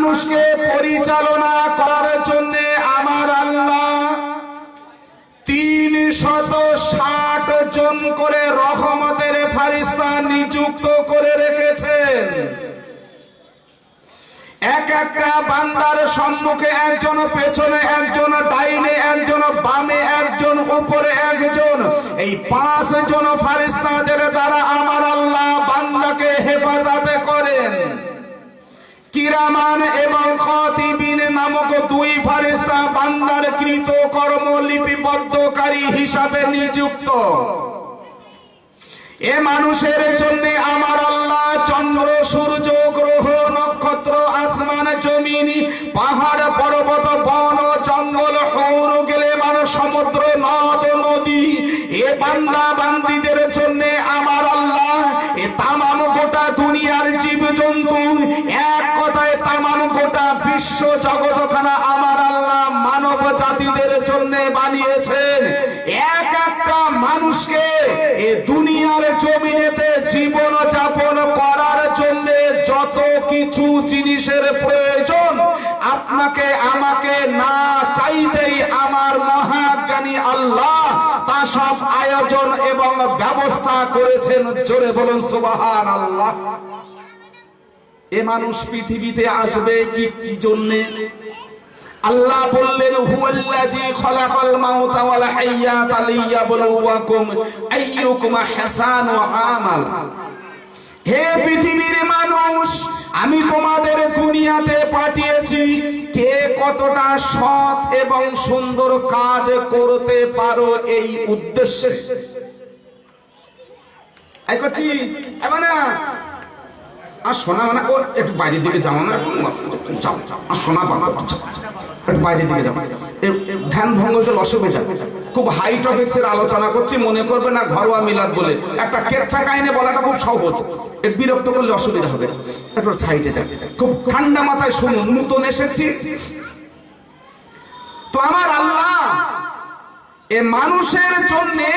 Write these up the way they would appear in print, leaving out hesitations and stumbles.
মানুষকে পরিচালনা করার জন্য আমার আল্লাহ 360 জন করে রহমতের ফেরেশতা নিযুক্ত করে রেখেছেন। এক একটা বান্দার সম্মুখে একজন, পেছনে একজন, ডাইনে একজন, বামে একজন, উপরে একজন। এই 5 জন ফেরেশতাদের দ্বারা আমার আল্লাহ বান্দাকে হেফাজত করেন। কিরামান এবং কাতিবিন নামক 2 ফেরেশতা বান্দার কৃত কর্ম লিপিবদ্ধকারী হিসাবে নিযুক্ত। এ মানুষের জন্য আমার আল্লাহ চন্দ্র, সূর্য, গ্রহ, নক্ষত্র, আসমান, জমিন, পাহাড়, পর্বত, বন, জঙ্গল, হৌর, গেলেমান, সমুদ্র, নদ, নদী, এ বান্দা বান্দীদের জন্য আমার আল্লাহ এ তামাম গোটা দুনিয়ার জীবজন্তু, এক কথায় তামাম গোটা বিশ্ব জগৎখানা আমার আল্লাহ মানব জাতিদের জন্য বানিয়েছেন। এক একটা মানুষকে এ দুনিয়ার জমিনেতে জীবন যাপন করার জন্য যত কিছু জিনিসের প্রয়োজন, আপনাকে আমাকে না চাইতেই আমার মহাজ্ঞানী আল্লাহ তা সব আয়োজন এবং ব্যবস্থা করেছেন। জোরে বলুন সুবহানাল্লাহ। এ মানুষ পৃথিবীতে আসবে কি জন্য? আল্লাহ বললেন হুয়াল্লাযী খালাকাল মাউতা ওয়াল হায়াতা লিয়াবলুয়াকুম আইয়ুকুম আহসানু আমাল। হে পৃথিবীর মানুষ, আমি তোমাদের দুনিয়াতে পাঠিয়েছি কে কতটা সৎ এবং সুন্দর কাজ করতে পারো এই উদ্দেশ্যে। এই করছি এবার না আর শোনা মানে একটু বাইরের দিকে যাও না, যাও আর শোনা বাবা একটু বাইরের দিকে যাও, ধ্যান ভঙ্গ হলে অসুবিধা। খুব হাই টপিক্সের আলোচনা করছি, মনে করবে না ঘরোয়া মিলাদ বলে। একটা কেচ্ছা কাহিনী বলাটা খুব সহজ, এর বিরক্ত করলে অসুবিধা হবে। একটু সাইডে যাবে, খুব ঠান্ডা মাথায় শুনুন। নতুন এসেছি তো আমার আল্লাহ এ মানুষের জন্যে,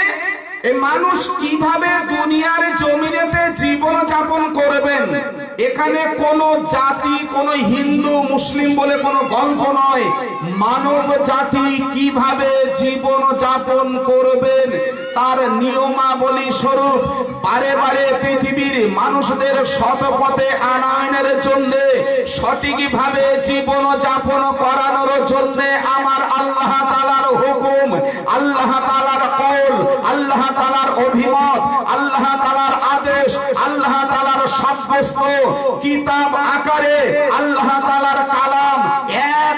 এ মানুষ কিভাবে দুনিয়ার জমিনেতে জীবন যাপন করবেন, এখানে কোন জাতি, কোন হিন্দু মুসলিম বলে কোনো গল্প নয়। মানব জাতি কিভাবে জীবন যাপন করবেন তার নিয়মাবলী স্বরূপ বারে বারে পৃথিবীর মানুষদের সৎ পথে আনয়নের জন্য, সঠিকভাবে জীবন যাপন করানোর জন্য আমার আল্লাহ তাআলার হুকুম, আল্লাহ তাআলার কওল, আল্লাহ তাআলার অভিমত, আল্লাহ তাআলার আদেশ, আল্লাহ তাআলার সাব্যস্ত কিতাব আকারে আল্লাহ তাআলার কালাম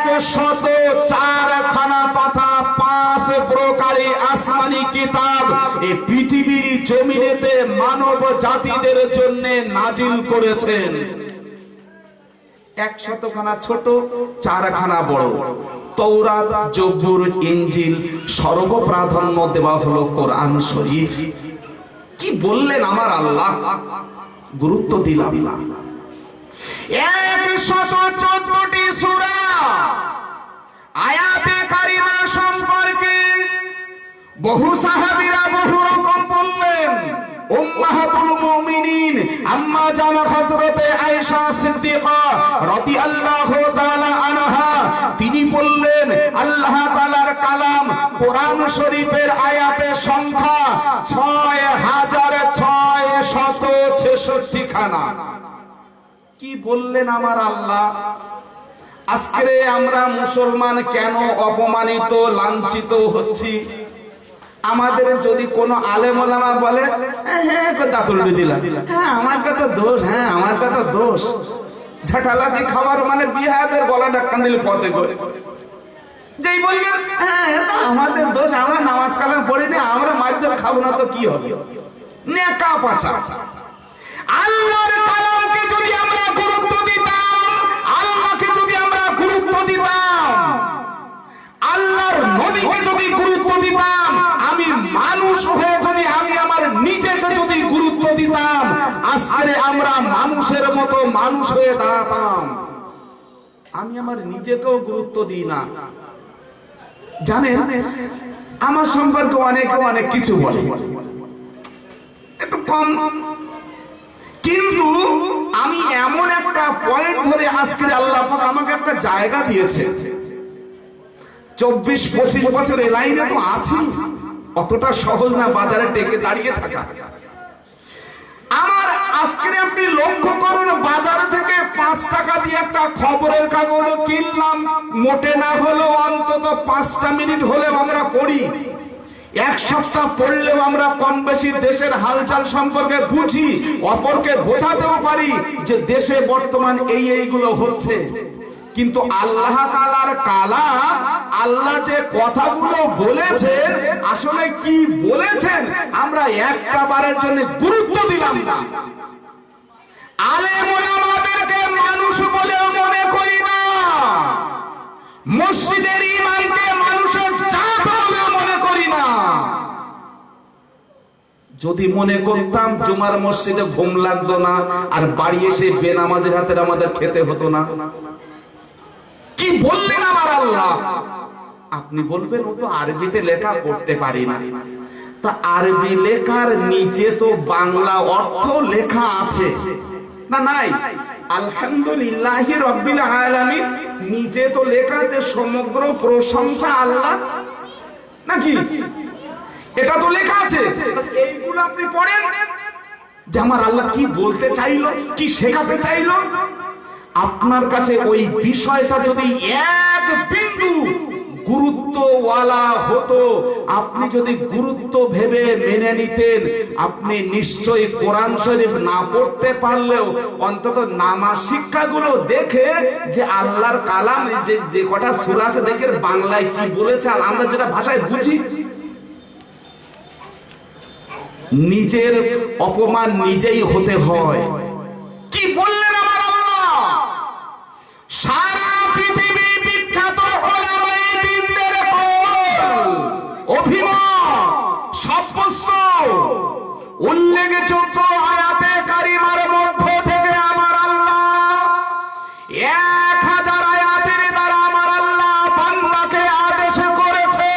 104 খানা তথা 5 প্রকারী আসমানি কিতাব এই পৃথিবীর জমিনেতে মানব জাতিদের জন্য নাজিল করেছেন। 100 খানা ছোট, 4 খানা বড়। তৌরাত, জবুর, ইনজিল, সর্বপ্রাধান্য দেওয়া হলো কোরআন শরীফ। কি বললেন আমার আল্লাহ, গুরুত্ব দিলাম না। 114টি সূরা আয়াতে কারিমা সম্পর্কে বহু সাহাবীরা বহু রকম বললেন। উম্মাহাতুল মুমিনিন আম্মা জান হযরতে আয়েশা সিদ্দিকা রাদিয়াল্লাহু তাআলা আনহা, তিনি বললেন আল্লাহ তাআলার কালাম কোরআন শরীফের আয়াতের সংখ্যা 6666 খানা। কি বললেন আমার আল্লাহ। আজকে আমরা মুসলমান কেন অপমানিত, লাঞ্ছিত হচ্ছি? আমাদের যদি কোনো আলেম ওলামা বলে হ্যাঁ দাঁতুল দিলাম, হ্যাঁ আমার কথা দোষ, হ্যাঁ আমার কথা দোষ, ঝাঁটালা দিয়ে খাবার মানে বিহাদের গলা ডাক্তার দিলে পথে করে যেই বলবেন হ্যাঁ তো আমাদের দোষ, আমরা নামাজ কালাম পড়িনি, আমরা মাইদের খাবো না তো কি হবে? নেকা পাছা। আল্লাহর কালামকে যদি আমরা গুরুত্ব দিতাম, আল্লাহকে যদি আমরা গুরুত্ব দিতাম, আল্লাহর নবীকে যদি গুরুত্ব দিতাম, আমি মানুষ হয়ে যদি আমি আমার নিজেকে যদি গুরুত্ব দিতাম, আজকে আমরা মানুষের মতো মানুষ হয়ে দাঁড়াতাম। আমি আমার নিজেকেও গুরুত্ব দিই না। জানেন আমার সম্পর্কে অনেকে অনেক কিছু বলে, একটু কম, কিন্তু আমি এমন একটা পয়েন্ট ধরে আজকে আল্লাহ পাক আমাকে একটা জায়গা দিয়েছে, 24-25 বছর এই লাইনে তো আছি, অতটা সহজ না বাজারে টেকে দাঁড়িয়ে থাকা। আমার আজকে আপনি লক্ষ্য করুন, বাজার থেকে 5 টাকা দিয়ে একটা খবরের কাগজ কিনলাম, মোটে না হলেও অন্তত 5টা মিনিট হলেও আমরা পড়ি, 1 সপ্তাহ পড়লেও আমরা কম বেশি দেশের হালচাল সম্পর্কে বুঝি, অপরকে বোঝাতেও পারি যে দেশে বর্তমান এইগুলো হচ্ছে। কিন্তু আল্লাহ তাআলার কালাম, আল্লাহ যে কথাগুলো বলেছেন আসলে কি বলেছেন আমরা একটা বারের জন্য গুরুত্ব দিলাম না। আলেম ওলামাদেরকে মানুষ বলেও মনে করি না, মসজিদের ইমামকে মানুষের জাত বলেও মনে করি না। যদি মনে করতাম জুমার মসজিদে ঘুম লাগতো না, আর বাড়ি এসে বেনামাজের হাতে আমাদের খেতে হতো না। কি বললেন আমার আল্লাহ? আপনি বলবেন ও তো আরবিতে লেখা পড়তে পারি না। তা আরবি লেখার নিচে তো বাংলা অর্থ লেখা আছে না? নাই? আলহামদুলিল্লাহি রাব্বিল আলামিন নিচে তো লেখা আছে সমগ্র প্রশংসা আল্লাহ, নাকি? এটা তো লেখা আছে। এইগুলো আপনি পড়েন যে আমার আল্লাহ কি বলতে চাইলো, কি শেখাতে চাইলো। আপনার কাছে ওই বিষয়টা যদি এক বিন্দু গুরুত্বওয়ালা হতো, আপনি যদি গুরুত্ব ভেবে মেনে নিতেন, আপনি নিশ্চয়ই কোরআন শরীফ না পড়তে পারলেও অন্তত নামাজ শিক্ষাগুলো দেখে যে আল্লাহর কালাম যে কটা সূরা আছে দেখে বাংলায় কি বলেছে, আমরা যেটা ভাষায় বুঝি। নিজের অপমান নিজেই হতে হয়। কি বললেন আমার আল্লাহ? সারা পৃথিবী বিখ্যাত ওলামায়ে দ্বীনদের অভিমত সাব্যস্ত উল্লেখযোগ্য আয়াতে কারিমার মধ্য থেকে আমার আল্লাহ 1000 আয়াতের দ্বারা আমার আল্লাহ বান্দাকে আদেশ করেছে।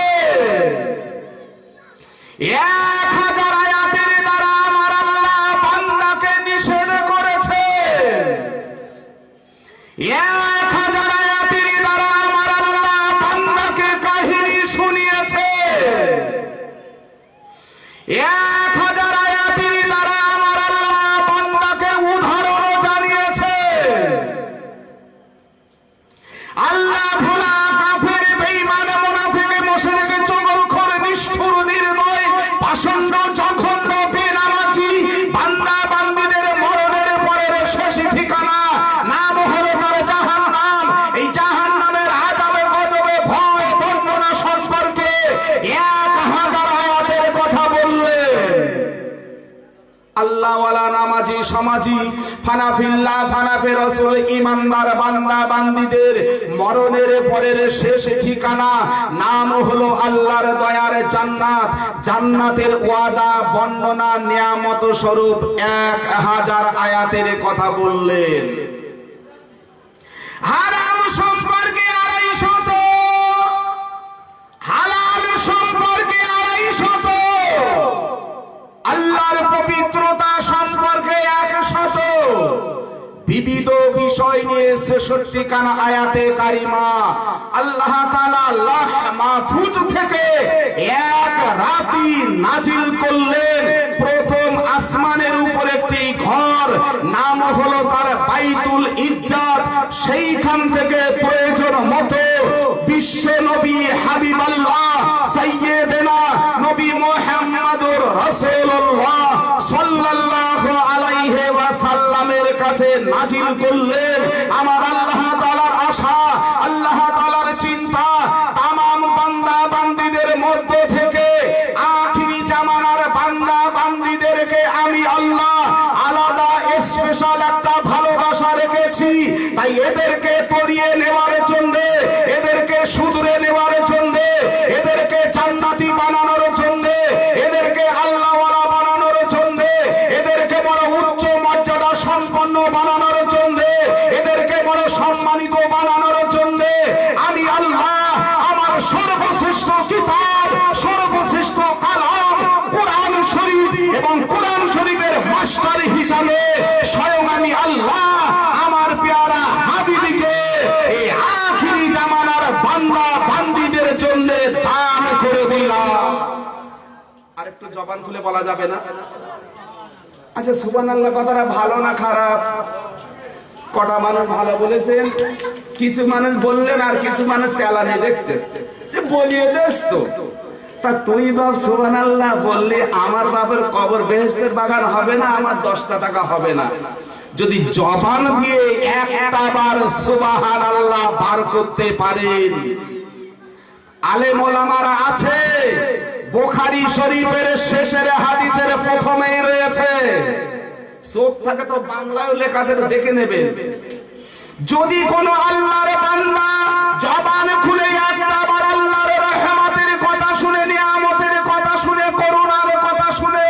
1000 আয়াতের দ্বারা আমার আল্লাহ বান্দাকে নিষেধ করেছে। 1000 আয়াতের দ্বারা আমার আল্লাহ বান্দাকে কাহিনী শুনিয়েছে। 1000 আয়াতের দ্বারা আমার আল্লাহ বান্দাকে উদাহরণ জানিয়েছে। আল্লাহ ভোলা কাফের বেঈমান মুনাফিক মুশরিক চগলখোর নিষ্ঠুর নির্দয় পাষণ্ড জঘন্য বেনামাজি বান্দা বান্দীদের মরণের পরের শেষ ঠিকানা নাম হলো তার জাহান্নাম। এই জাহান্নামের আযাবে গজবে ভয় বর্ণনা সম্পর্কে 1000 আয়াতের কথা বললেন। আল্লাহ ওয়ালা নামাজি সমাজি ফানাফিল্লাহ ফানাফি রাসূল ঈমানদার বান্দা বান্দীদের মরণের পরের শেষ ঠিকানা নাম হলো আল্লাহর দয়ার জান্নাত। জান্নাতের ওয়াদা বর্ণনা নিয়ামত স্বরূপ 1000 আয়াতের কথা বললেন। হারাম সম্পর্কে 250, হালাল সম্পর্কে 250, আল্লাহর পবিত্রতা সম্পর্কে 100, বিবিধ বিষয় নিয়ে 66 খানা আয়াতে কারিমা আল্লাহ তাআলা লাহ মাহফুজ থেকে এক রাতি নাজিল করলেন। প্রথম আসমানের উপর একটি ঘর, নাম হলো তার বাইতুল ইজ্জত। সেইখান থেকে প্রয়োজন মতো বিশ্ব নবী হাবিবাল্লাহ সাইয়্যিদনা নবী মুহাম্মদুর রাসূলুল্লাহ সাল্লাল্লাহু আলাইহি ওয়াসাল্লামের কাছে নাজিল করলেন। আমার আল্লাহ তাআলার আশা, আল্লাহ তাআলার চিন্তা তামাম বান্দা বান্দীদের মধ্য থেকে আখিরি জামানার বান্দা বান্দীদেরকে আমি আল্লাহ আলাদা স্পেশাল একটা ভালোবাসা রেখেছি। তাই এদেরকে তরিয়ে নেওয়ার জন্য, এদেরকে শুধরে নেওয়ার জন্য, এদেরকে জান্নাতি বানানোর জন্য, এদেরকে আল্লাহওয়ালা বানানোর জন্য, এদেরকে বড় উচ্চ মর্যাদা সম্পন্ন বানানোর জন্য, এদেরকে বড় সম্মানিত বানানোর জন্য আমি আল্লাহ আমার সর্বশ্রেষ্ঠ কিতাব, সর্বশ্রেষ্ঠ কালাম কোরআন শরীফ এবং কোরআন শরীফের মাস্টার হিসাবে একটু জবান খুলে বলা যাবে না? আচ্ছা সুবহানাল্লাহ কথাটা ভালো না খারাপ? কটা মানুষ ভালো বলেছেন, কিছু মানুষ বললেন, আর কিছু মানুষ তেলানি দেখতেছে যে বলিয়ে দেস তো। তা তুই বাপ সুবহানাল্লাহ বললি, আমার বাবার কবর বেহেশতের বাগান হবে না, আমার 10টা টাকা হবে না। যদি জবান দিয়ে একটা বার সুবহানাল্লাহ বার করতে পারেন, আলেম ওলামারা আছে, বুখারী শরীফের শেষের হাদিসের প্রথমেই রয়েছে, চোখ থাকে তো বাংলায় লেখা আছে, দেখে নেবেন। যদি কোন আল্লাহর বান্দা জবান খুলে একটা বার আল্লাহর রহমতের কথা শুনে, নিয়ামতের কথা শুনে, করুণার কথা শুনে,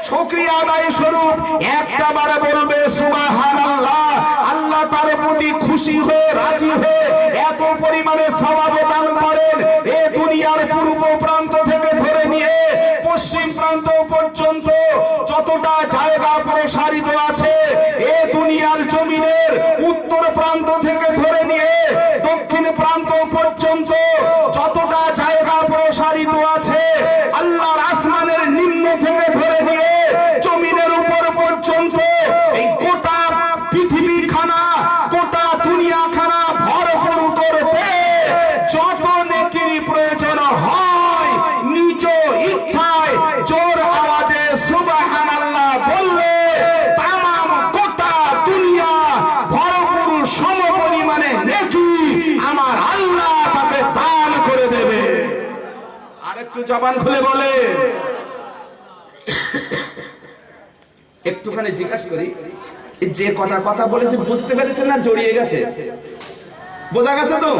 শুকরিয়া আদায় স্বরূপ একটা বার বলবে সুবহানাল্লাহ, আল্লাহ তার প্রতি খুশি হয়ে রাজি হয়ে এত পরিমাণে সওয়াব দান করেন, এই দুনিয়ার পূর্ব প্রান্ত থেকে ধরে নিয়ে পশ্চিম প্রান্ত পর্যন্ত যতটা জায়গা প্রসারিত আছে, এই দুনিয়ার জমিনের উত্তর প্রান্ত থেকে ধরে নিয়ে দক্ষিণ প্রান্ত পর্যন্ত যতটা জায়গা প্রসারিত আছে, আল্লাহর আসমানের নিম্ন থেকে ধরে নিয়ে জমিনের উপর পর্যন্ত এই গোটা পৃথিবী খানা, গোটা দুনিয়া খানা ভরপুর করতে যত নেকির প্রয়োজন হয়, নিজ ইচ্ছায় জোর আওয়াজে সুবহানাল্লাহ বললে তামাম গোটা দুনিয়া ভরপুর সম পরিমাণে নেকি আমার আল্লাহ তাকে দান করে দেবে। আরেকটু জবান খুলে বলে, একটুখানি জিজ্ঞাসা করি, যে কথা বলেছে বুঝতে পেরেছেন না জড়িয়ে গেছে? বোঝা গেছে তো?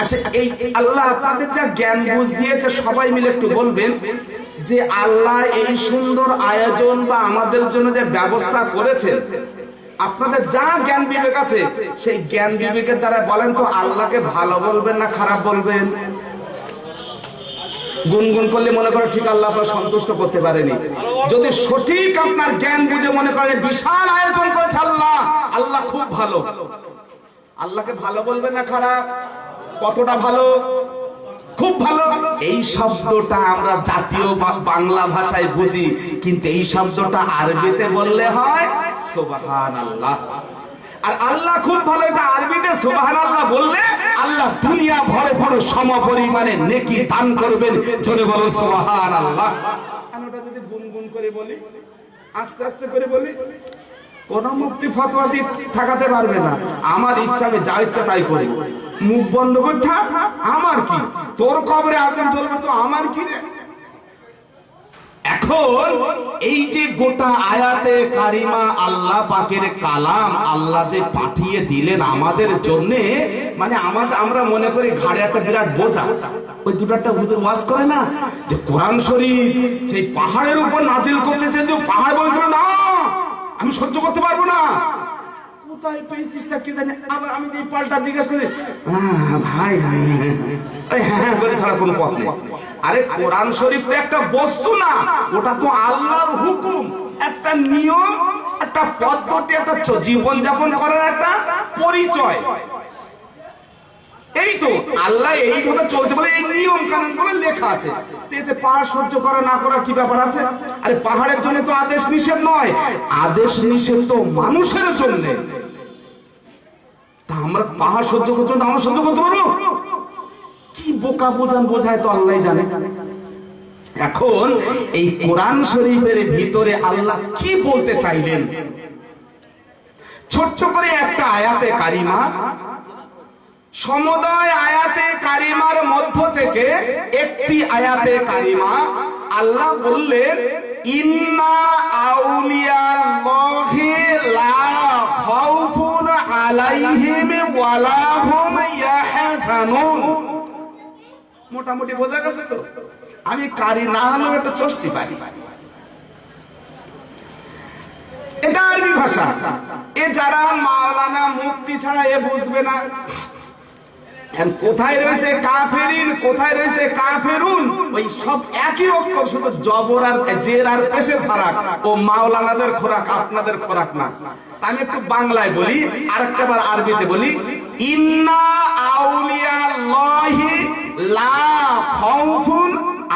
আচ্ছা, এই আল্লাহ আপনাদের যা জ্ঞান বুঝ দিয়েছে, সবাই মিলে একটু বলবেন যে আল্লাহ এই সুন্দর আয়োজন বা আমাদের জন্য যে ব্যবস্থা করেছেন, আপনাদের যা জ্ঞান বিবেক আছে সেই জ্ঞান বিবেকের দ্বারা বলেন তো, আল্লাহকে ভালো বলবেন না খারাপ বলবেন? গুনগুন করলে মনে করো ঠিক আল্লাহ আপনার সন্তুষ্ট করতে পারেনি। যদি সঠিক আপনার জ্ঞান বুঝে মনে করেন বিশাল আয়োজন করেছে আল্লাহ, আল্লাহ খুব ভালো, আল্লাহকে ভালো বলবেন না খারাপ? কতটা ভালো? খুব ভালো। এই শব্দটা আমরা জাতীয় বাংলা ভাষায় বুঝি, কিন্তু এই শব্দটা আরবিতে বললে হয় সুবহানাল্লাহ। আর আল্লাহ খুব ভালো, এটা আরবিতে সুবহানাল্লাহ বললে আল্লাহ দুনিয়া ভরপুর সম পরিমাণে নেকি দান করবেন। জোরে বলো সুবহানাল্লাহ। আর ওটা যদি গুনগুন করে বলি, আস্তে আস্তে করে বলি, কোন মুক্তি ফতোয়া দিয়ে ঠেকাতে পারবে না। আমার ইচ্ছা, আমি যা ইচ্ছা তাই করি, মুখ বন্ধ করে থাক, আমার কি? তোর কবরে আগুন জ্বলবে তো আমার কি রে? এখন এই যে গোটা আয়াতে কারিমা আল্লাহ পাকের কালাম আল্লাহ যে পাঠিয়ে দিলেন আমাদের জন্য, মানে আমরা মনে করি ঘাড়ে একটা বিরাট বোঝা। ওই দুটাটা হুজুর ওয়াজ করে না যে কোরআন শরীফ সেই পাহাড়ের উপর নাজিল করতেছে, যে পাহাড় বলেছিল না আমি সহ্য করতে পারবো না, কোথায় পেয়েছিস তা কি জানি। আবার আমি যে পাল্টা জিজ্ঞেস করি, ভাই হ্যাঁ করে ছাড়া কোনো পথ নেই। আরে কোরআন শরীফ তো একটা বস্তু না, ওটা তো আল্লাহর হুকুম, একটা নিয়ম, একটা পদ্ধতি, একটা জীবন যাপন করার একটা পরিচয়। এই তো আল্লাহ এইভাবে চলতে বলে, এই নিয়ম কানুন বলে লেখা আছে। এতে পাহাড় সহ্য করা না করা কি ব্যাপার আছে? আরে পাহাড়ের জন্য তো আদেশ নিষেধ নয়, আদেশ নিষেধ তো মানুষের জন্য। তা আমরা পাহাড় সহ্য করতে পারবো, আমরা সহ্য করতে পারবো? কি বোকা বোঝায় তো আল্লাহ জানে। এখন এই কোরআন শরীফের ভিতরে আল্লাহ কি বলতে চাইলেন, ছোট্ট করে একটা আয়াতে কারিমা, সমুদয় আয়াতে কারিমার মধ্য থেকে একটি আয়াতে কারিমা আল্লাহ বললেন, ইন্না আউলিয়াল্লাহি লা খাউফুন আলাইহিম ওয়া লা হুম ইয়াহজানুন। মোটামুটি বোঝা গেছে তো? আমি কারি না হলেও একটা চস্তি পারি। এটা আরবি ভাষা। এ যারা মাওলানা মুফতি ছাড়া এ বুঝবে না। কোথায় রয়েছে কাফেরিন, কোথায় রয়েছে কাফেরুন, ওই সব একই অক্ষর, শুধু জবর আর জের আর পেশের ফারাক। ও মাওলানাদের খোরাক, আপনাদের খোরাক না। আমি একটু বাংলায় বলি, আরেকটা বার আরবিতে বলি, ইন্না আউলিয়াল্লাহি লা খাউফুন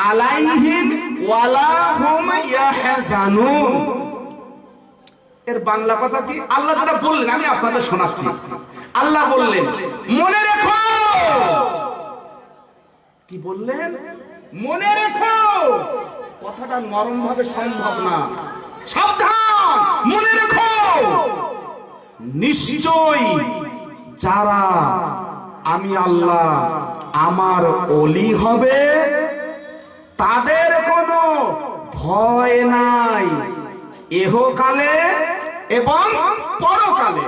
আলাইহিম ওয়ালা হুম ইয়াহজানুন। এর বাংলা কথা কি? আল্লাহ যেটা বললেন আমি আপনাদের শোনাচ্ছি। আল্লাহ বললেন মনে রেখো। কি বললেন? মনে রেখো। কথাটা নরম ভাবে সম্ভব না, সাবধান, মনে রেখো। নিশ্চয়ই যারা আমি আল্লাহ আমার ওলি হবে তাদের কোনো ভয় নাই এহকালে এবং পরকালে।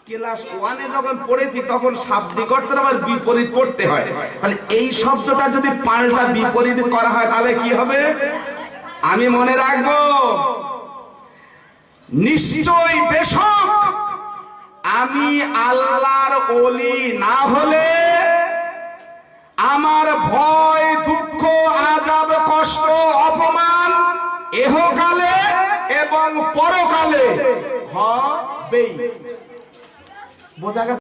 ক্লাস 1-এ যখন পড়েছি তখন শাব্দিক অর্থের আবার বিপরীত পড়তে হয়। তাহলে এই শব্দটা যদি পাল্টা বিপরীত করা হয় তাহলে কি হবে? আমি মনে রাখবো নিশ্চয় বেশক আমি আল্লাহর ওলি না হলে আমার ভয়, দুঃখ, আযাব, কষ্ট, অপমান এহকালে এবং পরকালে হবেই। বোঝা গেছে?